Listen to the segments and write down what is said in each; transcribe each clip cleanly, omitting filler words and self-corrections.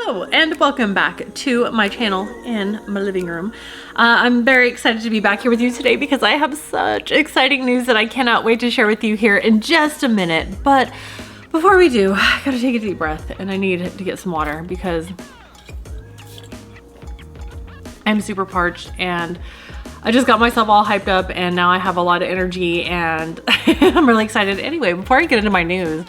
Hello and welcome back to my channel in my living room. I'm very excited to be back here with you today because I have such exciting news that I cannot wait to share with you here in just a minute. But before we do, I gotta take a deep breath and I need to get some water because I'm super parched and I just got myself all hyped up and now I have a lot of energy and I'm really excited. Anyway, before I get into my news,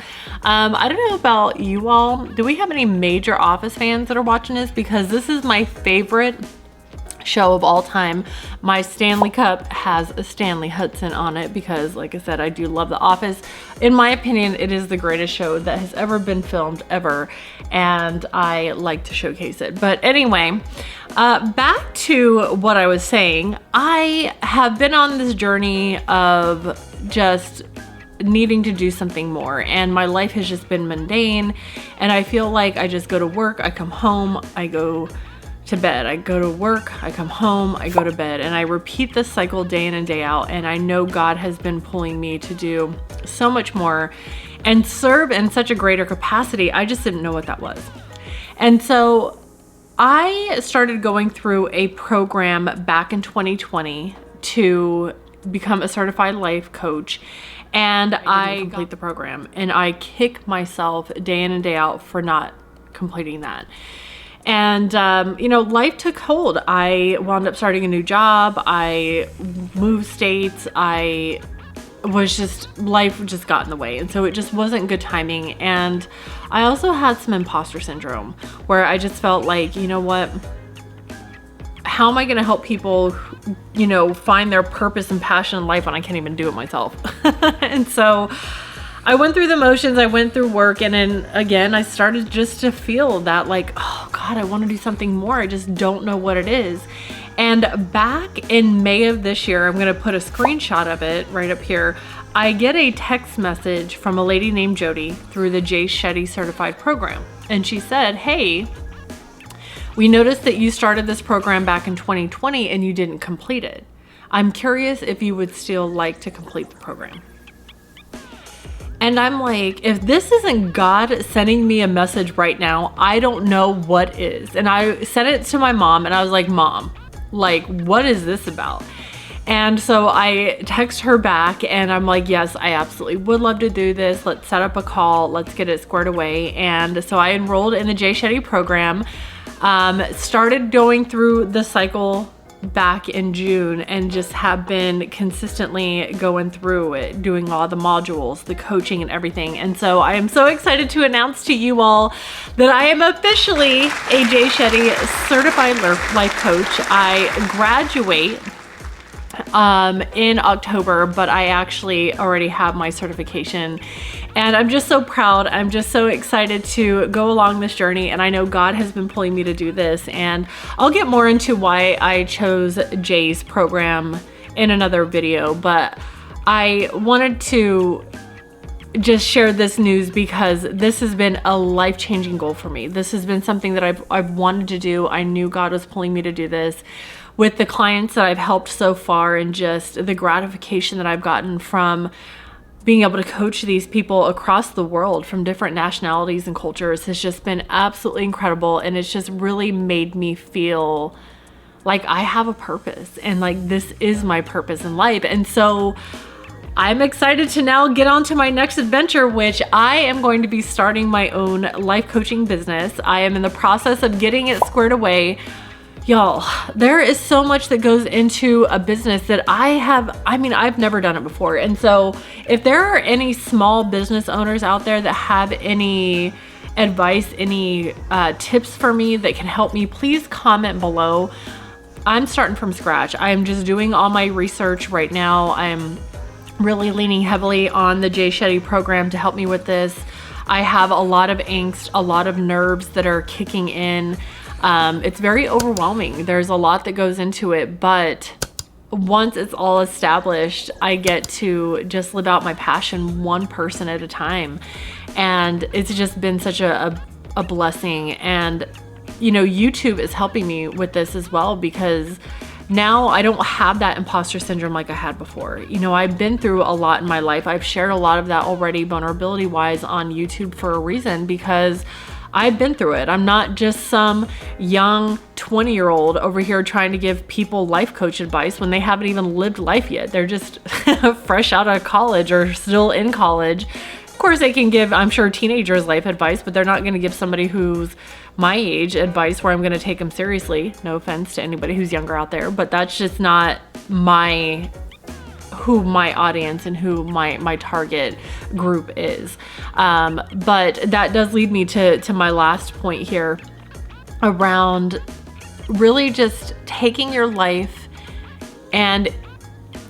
I don't know about you all. Do we have any major Office fans that are watching this? Because this is my favorite show of all time. My Stanley Cup has a Stanley Hudson on it because, like I said, I do love The Office. In my opinion, it is the greatest show that has ever been filmed ever, and I like to showcase it. But anyway, back to what I was saying. I have been on this journey of just needing to do something more, and my life has just been mundane, and I feel like I just go to work, I come home, I go to bed, I go to work, I come home, I go to bed, and I repeat this cycle day in and day out. And I know God has been pulling me to do so much more and serve in such a greater capacity. I just didn't know what that was. And so I started going through a program back in 2020 to become a certified life coach, and I complete the program, and I kick myself day in and day out for not completing that. And, you know, life took hold. I wound up starting a new job. I moved states. Life just got in the way. And so it just wasn't good timing. And I also had some imposter syndrome where I just felt like, you know what, how am I going to help people, you know, find their purpose and passion in life when I can't even do it myself? And so I went through the motions, I went through work, and then again, I started just to feel that like, oh God, I want to do something more. I just don't know what it is. And back in May of this year, I'm going to put a screenshot of it right up here. I get a text message from a lady named Jody through the JSHET Certified program. And she said, hey, we noticed that you started this program back in 2020 and you didn't complete it. I'm curious if you would still like to complete the program. And I'm like, if this isn't God sending me a message right now, I don't know what is. And I sent it to my mom and I was like, Mom, like, what is this about? And so I text her back and I'm like, yes, I absolutely would love to do this. Let's set up a call. Let's get it squared away. And so I enrolled in the JSHET program, started going through the cycle back in June and just have been consistently going through it, doing all the modules, the coaching and everything. And so I am so excited to announce to you all that I am officially a JSHET certified life coach. I graduate in October, but I actually already have my certification, and I'm just so proud. I'm just so excited to go along this journey, and I know God has been pulling me to do this, and I'll get more into why I chose Jay's program in another video, but I wanted to just share this news because this has been a life-changing goal for me. This has been something that I've wanted to do. I knew God was pulling me to do this. With the clients that I've helped so far and just the gratification that I've gotten from being able to coach these people across the world from different nationalities and cultures has just been absolutely incredible. And it's just really made me feel like I have a purpose and like this is my purpose in life. And so I'm excited to now get on to my next adventure, which I am going to be starting my own life coaching business. I am in the process of getting it squared away. Y'all, there is so much that goes into a business that I've never done it before. And so if there are any small business owners out there that have any advice, any tips for me that can help me, please comment below. I'm starting from scratch. I'm just doing all my research right now. I'm really leaning heavily on the JSHET program to help me with this. I have a lot of angst, a lot of nerves that are kicking in. It's very overwhelming. There's a lot that goes into it, but once it's all established, I get to just live out my passion one person at a time. And it's just been such a blessing. And, you know, YouTube is helping me with this as well because now I don't have that imposter syndrome like I had before. You know, I've been through a lot in my life. I've shared a lot of that already vulnerability wise on YouTube for a reason because I've been through it. I'm not just some young 20-year-old over here trying to give people life coach advice when they haven't even lived life yet. They're just fresh out of college or still in college. Of course, they can give, I'm sure, teenagers life advice, but they're not going to give somebody who's my age advice where I'm going to take them seriously. No offense to anybody who's younger out there, but that's just not who my audience and who my target group is. But that does lead me to my last point here around really just taking your life and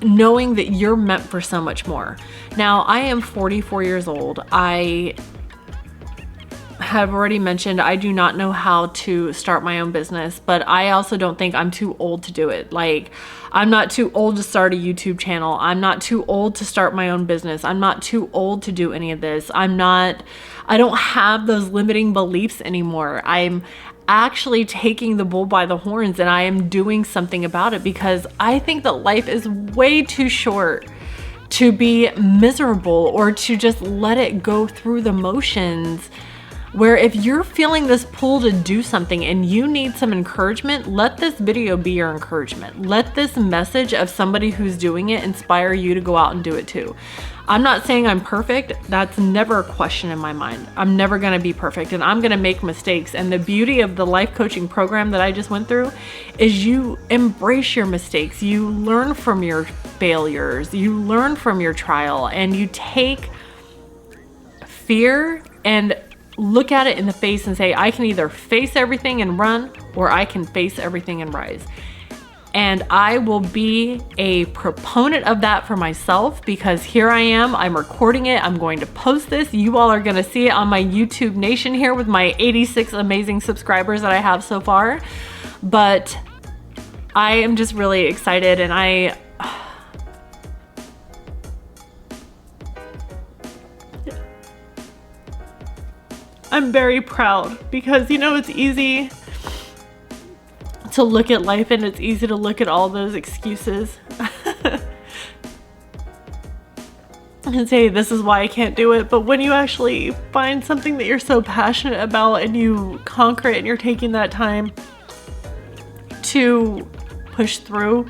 knowing that you're meant for so much more. Now, I am 44 years old. I have already mentioned I do not know how to start my own business, but I also don't think I'm too old to do it. Like, I'm not too old to start a YouTube channel. I'm not too old to start my own business. I'm not too old to do any of this. I don't have those limiting beliefs anymore. I'm actually taking the bull by the horns and I am doing something about it, because I think that life is way too short to be miserable or to just let it go through the motions. Where if you're feeling this pull to do something and you need some encouragement, let this video be your encouragement. Let this message of somebody who's doing it inspire you to go out and do it too. I'm not saying I'm perfect. That's never a question in my mind. I'm never gonna be perfect and I'm gonna make mistakes. And the beauty of the life coaching program that I just went through is you embrace your mistakes. You learn from your failures. You learn from your trial, and you take fear and look at it in the face and say, I can either face everything and run, or I can face everything and rise. And I will be a proponent of that for myself, because here I am, I'm recording it, I'm going to post this. You all are gonna see it on my YouTube Nation here with my 86 amazing subscribers that I have so far. But I am just really excited, and I'm very proud, because it's easy to look at life and it's easy to look at all those excuses and say, this is why I can't do it. But when you actually find something that you're so passionate about and you conquer it and you're taking that time to push through,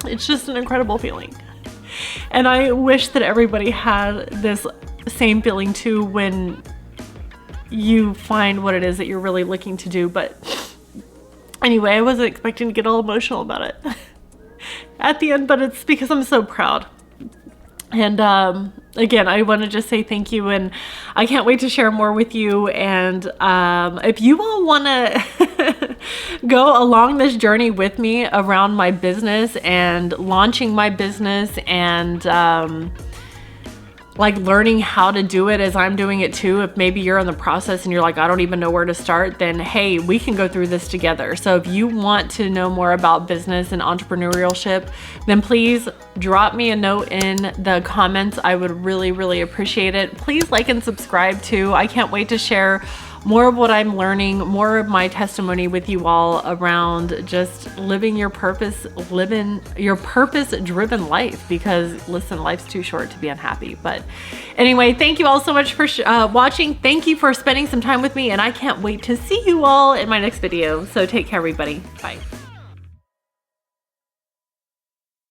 it's just an incredible feeling. And I wish that everybody had this same feeling too when you find what it is that you're really looking to do. But anyway, I wasn't expecting to get all emotional about it at the end, but it's because I'm so proud. And again, I want to just say thank you, and I can't wait to share more with you. And if you all want to go along this journey with me around my business and launching my business and like learning how to do it as I'm doing it too, if maybe you're in the process and you're like, I don't even know where to start, then hey, we can go through this together. So if you want to know more about business and entrepreneurship, then please drop me a note in the comments. I would really, really appreciate it. Please like and subscribe too. I can't wait to share more of what I'm learning, more of my testimony with you all around just living your purpose-driven life, because listen, life's too short to be unhappy. But anyway, thank you all so much for watching. Thank you for spending some time with me, and I can't wait to see you all in my next video. So take care, everybody. Bye.